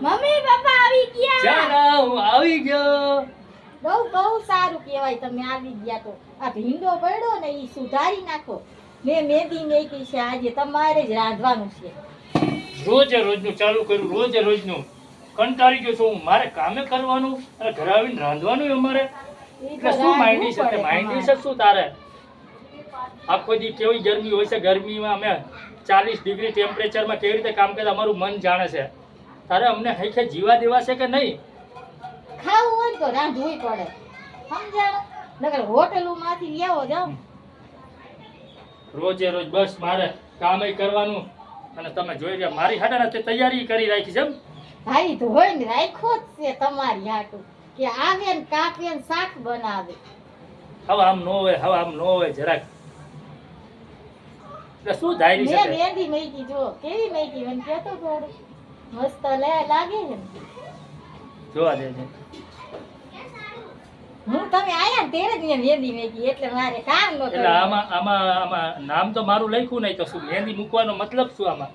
Mummy papa આવી ગયા. ચાલો હું આવી ગયો. બહુ સારું કહેવાય તમે આવી ગયા તો. આ ભીંડો પડ્યો ને ઈ સુધારી નાખો. મેં મહેંદી મેકી છે આજે તમારે જ રાંધવાનું છે. રોજે રોજનું ચાલુ કર્યું, રોજે રોજનું કંટાળી ગયો છું હું. મારે કામે કરવાનું અને ઘરે આવીને રાંધવાનું અમારે. એટલે શું માંડી છે તે માંડી છે શું તારે? આખો દી કેવી ગરમી હોય છે, ગરમીમાં અમે 40 ડિગ્રી ટેમ્પરેચરમાં કેવી રીતે કામ કરે અમારું મન જાણે છે. તારે અમને હૈખે જીવા દેવા છે કે નહીં? ખાવું હોય તો રાંધવું પડે, સમજાણો? નકર હોટલોમાંથી લેવો જાવ. રોજે રોજ બસ મારે કામે કરવાનું અને તમે જોઈ રહ્યા મારી હાટાના તે તૈયારી કરી રાખી છે એમ. ભાઈ તો હોય ને રાખ્યો જ છે તમારી હાટું કે આવે ને કાપે ને શાક બનાવે. હવે આમ નો હોય, હવે આમ નો હોય જરાક. એટલે શું ધારી મેં છે મહેંદી મેકી જો કેવી મેકી મને કહેતો થોડું મસ્ત લાગે છે ને. જોવા દેજે. હું તમે આયા ને ત્યારે જ મેં મહેંદી મેકી એટલે મારે કામ ન એટલે કરવું. આમાં નામ તો મારું લખ્યું નહીં તો શું મહેંદી મૂકવાનો મતલબ શું આમાં?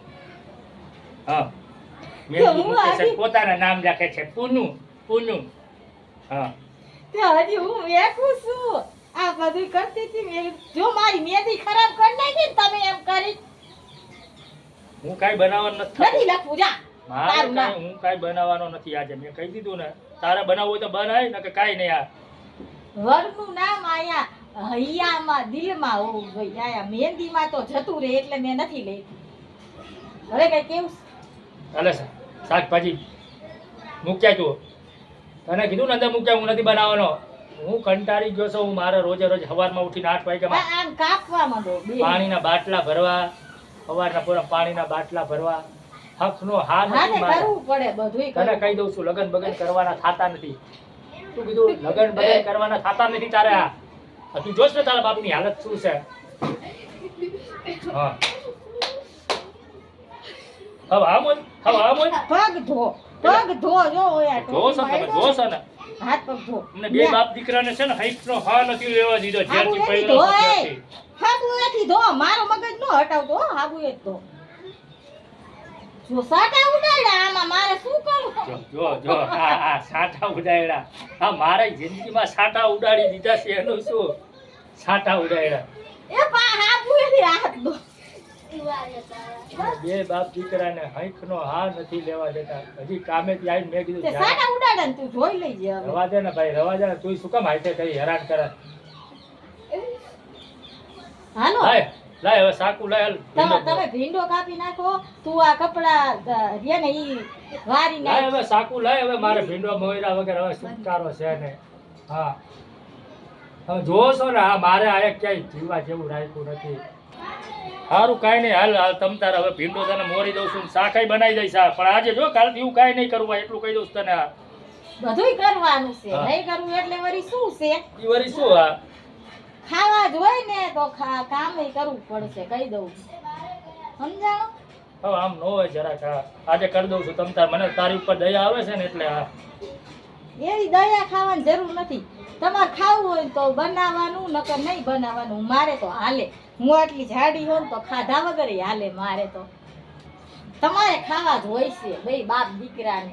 હા, મહેંદી મૂકે છે પોતાના નામ રાખે છે પૂનું. હા, તે હજી હું વેખું છું. આ બધું કરતી હતી મેં જો મારી મહેંદી ખરાબ કરી નાખી ને તમે એમ કરી. હું કાંઈ બનાવવાનું નથી નથી લખવું જા. મારે તારું નામ. હું કાંઈ બનાવવાનો નથી આજે. મેં કહી દીધું ને તારે બનાવવું હોય તો બનાય ને કે કાંઈ નહીં. આ વરનું નામ આયા હૈયામાં દિલમાં હોવું જોઈએ. આયા મહેંદીમાં તો જતું રહે એટલે મેં નથી લેતી. હવે કઈ કેવું ચાલે છે શાકભાજી મૂક્યા તું. તને કીધું ને અંદર મૂક્યા હું નથી બનાવવાનો. હું કંટાળી ગયો છું. હું મારે રોજે રોજ સવારમાં ઉઠીને 8 વાગ્યામાં આમ કાપવા માંડો બે. પાણીના બાટલા ભરવા, સવારના પૂરા પાણીના બાટલા ભરવા. હકનો હા હાને નથી મારે. કરવું પડે બધુંય તને કરવું. કહી દઉં છું લગન બગન કરવાના થાતા નથી. તું કીધું લગન બગન કરવાના થાતા નથી તારે. આ તું જોશ ને તારા બાપની હાલત શું છે. હા, હવે આમ હોય પગ ધો જો ઓયા જોશો તમે જોશો ને. હાથ પગ ધો. અમને બે બાપ દીકરાને છે ને હૈફનો હા નથી લેવા દીધો જ્યારથી હાબુ પહેલો એથી ધોય. ત્યારથી. હાબુએથી ધો મારો મગજ નો હટાવતો હો, હાબુએ જ ધો. જો સાટા ઉડાડ્યા આમાં મારે શું કરું? જો આ સાટા ઉડાડ્યા. આ મારી જિંદગીમાં સાટા ઉડાડી દીધા છે એનું શું? સાટા ઉડાડ્યા. એ પા હાબુએથી હાથ ધો. બે બાપ દીકરાને હૈખનો હા નથી લેવા દેતા. હજી કામેથી આવીને મેં કીધું તે જા. સાટા ઉડાડે ને તું જોઈ લેજે હવે. રવા દે ને ભાઈ, રવા દે ને. તું શું કામ હાથે કરી હેરાન કરે? હાલો લાય હવે સાકુ લાય હાલ. તમે ભીંડો કાપી નાખો. તું આ કપડા રે ને ઈ વારી લાય નાખ. હવે સાકુ લાય. હવે મારે ભીંડો મોયરા વગર હવે છુટકારો છે ને. હા, હવે જોશો ને. હા, મારે આ ક્યાંય જીવા જેવું રાખ્યું નથી. સારું કાંઈ નહીં. હાલ તમ તારે હવે ભીંડો તને મોરી દઉં છું, શાકાઈ બનાવી દઈશ. પણ આજે જો કાલથી હું કાંઈ નહીં કરું. એટલું કહી દઉં છું તને. બધુંય કરવાનું છે. હા. નહીં કરવું એટલે વળી શું છે? ઈ વળી શું? આ ખાવા જ હોય ને તો કામે કરવું પડશે કહી દઉં. સમજાણો? હવે આમ ન હોય જરાક. હા, આજે કરી દઉં છું. તમ તાર મને તારી ઉપર દયા આવે છે ને એટલે. હા, એવી દયા ખાવાની જરૂર નથી. તમારે ખાવું હોય તો બનાવવાનું, નકર નહીં બનાવવાનું. મારે તો હાલે. હું આટલી જાડી હોઉં તો ખાધા વગર હાલે મારે તો. તમારે ખાવા જ હોય છે બે બાપ દીકરાને.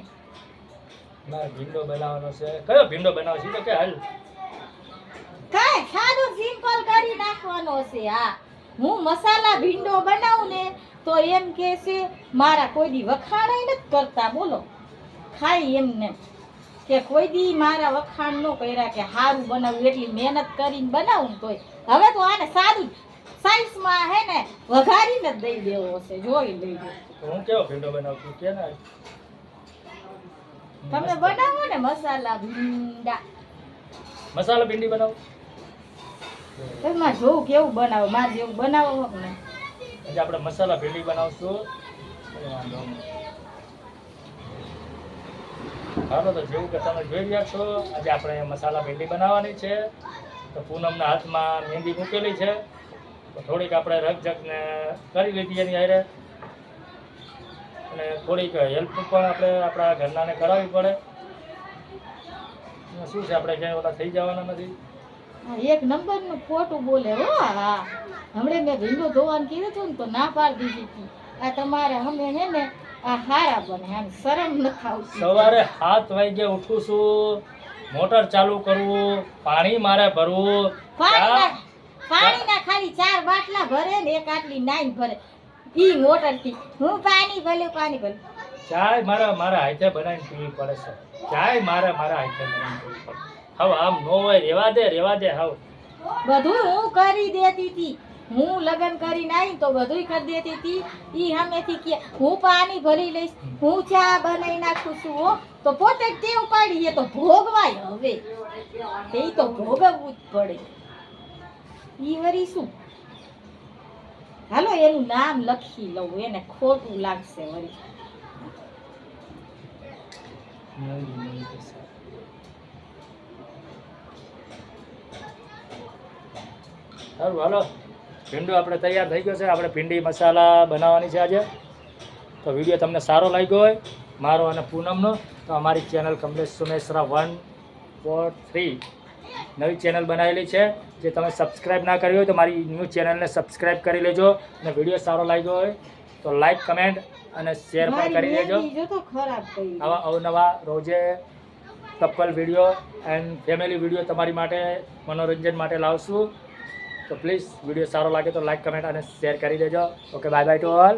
મારે ભીંડો બનાવવાનો છે. કયો ભીંડો બનાવો છે? તો કે હાલ કાંઈ સાદો સિમ્પલ કરી નાખવાનો છે. હા, હું મસાલા ભીંડો બનાવું ને તો એમ કે છે મારા કોઈ દી વખાણાય નથી કરતા. બોલો ખાઈ એમને કે કોઈ દી મારા વખાણ ન કર્યા કે સારું બનાવું. એટલી મહેનત કરીને બનાવું ને તોય હવે તો આને સારું સાઈઝમાં હે ને વઘારીને જ દઈ દેવો છે. જોઈ લેજો. તો હું કેવો ભીંડો બનાવું છું કે ના? તમે બનાવો ને મસાલા ભીંડા. મસાલા ભીંડી બનાવું. એમાં જોવું કેવું બનાવો. મારે જેવું બનાવો ને. આજે આપણે મસાલા ભીંડી બનાવશું. કઈ વાંધો નહીં. હાલો તો જેવું કે તમે જોઈ રહ્યા છો આજે આપણે મસાલા ભીંડી બનાવવાની છે. તો પૂનમના હાથમાં મહેંદી મૂકેલી છે તો થોડીક આપણે રકઝકને કરી લીધી એની હારે. અને થોડીક હેલ્પ પણ આપણે આપણા ઘરનાને કરાવવી પડે. એમાં શું છે આપણે ક્યાંય ઓલા થઈ જવાના નથી. એક નંબર નું ખોટું બોલે હો. હા, હમણે મેં ભીંડો ધોવાનું કીધું હતું ને તો ના પાડી દીધી હતી. આ તમારે અમે હે ને આ હારા બને આમ શરમ નથી આવતી સવારે 7 વાગે ઉઠું છું, મોટર ચાલુ કરવું, પાણી મારે ભરવું, પાણીના ખાલી 4 બાટલા ભરે ને એક આટલી નાઈન ભરે ઈ મોટરથી હું પાણી ભલે ચાય મારા હાથે બનાવીને પીવી પડે છે. ચાય મારા હાથે બનાવીને પીવી પડે. હવે આમ નો હોય, રેવા દે હવે. બધું હું કરી દેતી હતી. હું લગ્ન કરીને આવી તો બધું કરી દેતી હતી. ઈ સામેથી કે હું પાણી ભરી લઈશ, હું ચા બનાવી નાખું છું હો. તો પોતે જ ટેવ પાડીએ તો ભોગવાય. હવે તે તો ભોગવવું જ પડે. ઈ વરી શું, હાલો એનું નામ લખી લઉં, એને ખોટું લાગશે વરી. સારું હાલો, ભીંડો આપણે તૈયાર થઈ ગયો છે. આપણે ભીંડી મસાલા બનાવવાની છે આજે. તો વિડીયો તમને સારો લાગ્યો હોય મારો અને પૂનમનો, તો અમારી ચેનલ કમલેશ સુમેશ્રા 143 નવી ચેનલ બનાવેલી છે. જે તમે સબસ્ક્રાઈબ ના કરી હોય તો મારી ન્યૂ ચેનલને સબસ્ક્રાઈબ કરી લેજો. અને વિડીયો સારો લાગ્યો હોય તો લાઈક, કમેન્ટ અને શેર પણ કરી દેજો. આવા અવનવા રોજે couple video and family video તમારી માટે મનોરંજન માટે લાવશું. તો પ્લીઝ વિડીયો સારો લાગે તો લાઈક, કમેન્ટ અને શેર કરી દેજો. Okay, bye bye to all.